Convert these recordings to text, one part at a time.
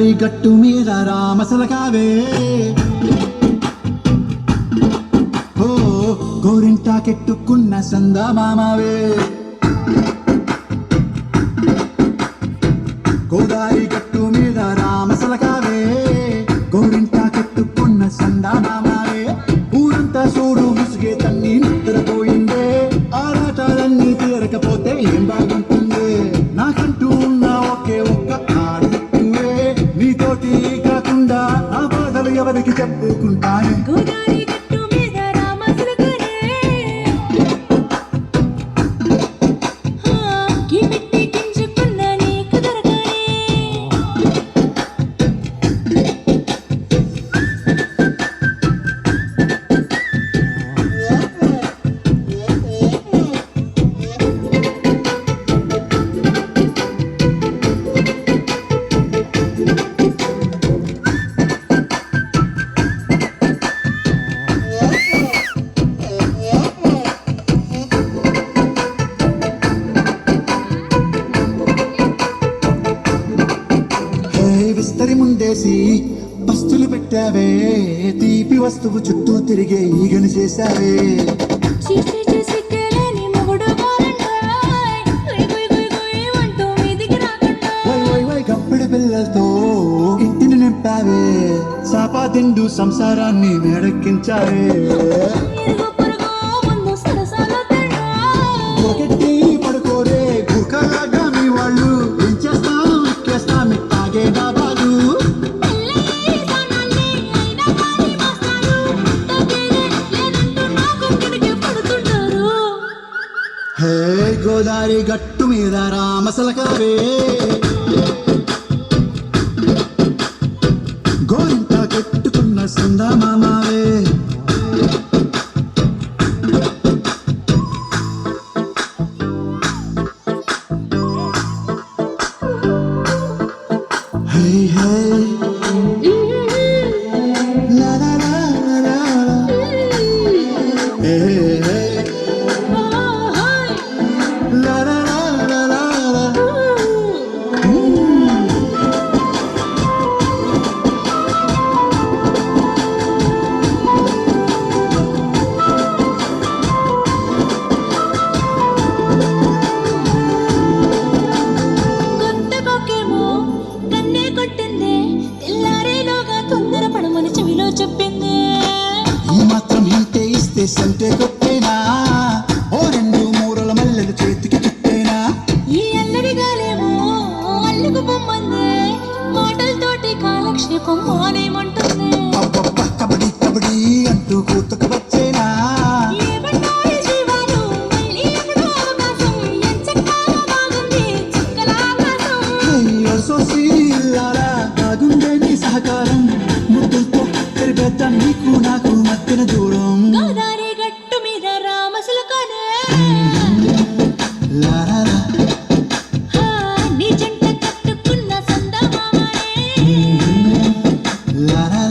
గోదారి గట్టు మీద రామసలకావే ఓ గోరింటాకెట్టుకున్న సందమామవే గోదారి గట్టు మీద రామసలకావే గోరింటాకెట్టుకున్న సందమామవే ఊరంతా చూడు ముసుగే తన్ని నిద్రపోయిందే ఆరాటాలన్నీ తీరకపోతే ఏం బాగుంటుంది నాకంటూ ఉన్న ఒకే ఒక్క ఆడవే నీతోటి కాకుండా నా బాధలు ఎవరికి చెప్పుకుంటానే గోదారి గట్టు మీద రామసలకానే గిమిట్టి గింజుకున్న నీకు దొరకనే విస్తరి ముందేసి పస్తులు పెట్టావే తీపి వస్తువు చుట్టూ తిరిగే ఈగను చేశావే చీసి చీసి కేలేని మొగుడు కాలంటాయ్ గుయ్ గుయ్ గుయ్ గుయ్ అంటూ మీదికి రాకంటాయ్ వై వై వై గప్పిడి పిల్లలతో ఇంటిని నింపావే సాపాదిండు సంసారాన్ని మేడెక్కించావే ఇరుగు పొరుగు ముందు సరసాల తేడా ఒకటి పడుకోరే గుకలాగా మీ వాళ్ళు ఏం చేస్తాం ఎక్కేస్తాం తాగే డాబాలు పెళ్ళయ్యి సానాల్ని అయినా కానీ మోస్తారు తగ్గేదే లేదంటూ నాకు కిడికి పడుతుంటారు హే గోదారి గట్టు మీద రామసలకావే గోరింట కట్టుకున్న సందమామవే హే హే లా లా లా లా లా హే హే లా లా లా లా లా గుండెకొకేమో కన్నే కొట్టింది తెల్లారేలోగా తొందర పడమని చెవిలో చెప్పింది ఈ మాత్రం ఇంటే ఇస్తే సంటే కొట్టేనా ఓ రెండు మూరల మల్లెలు చేతికి చుట్టేనా ఈ అల్లరి గాలేమో అల్లుకు పొమ్మంది మాటలతోటి కాలక్షేపం మానేమంటుంది అబ్బబ్బ కబడ్డీ కబడ్డీ అంటూ కూతకు వచ్చేనా ఏమంటాయి జీవాలు మళ్ళీ ఎప్పుడో అవకాశం ఎంచక్కా బాగుంది చుక్కల ఆకాశం అయ్యో సోసి లాలా బాగుండే నీ సహకారం ముద్దులతో తెరిపేద్దాం నీకు నాకు మధ్యన దూరం గోదారి గట్టు మీద రామసలకానే లాలా నీ జంట కట్టుకున్న సందమామనే లాలా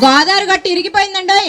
గోదావరి గట్టు ఇరిగిపోయిందండి.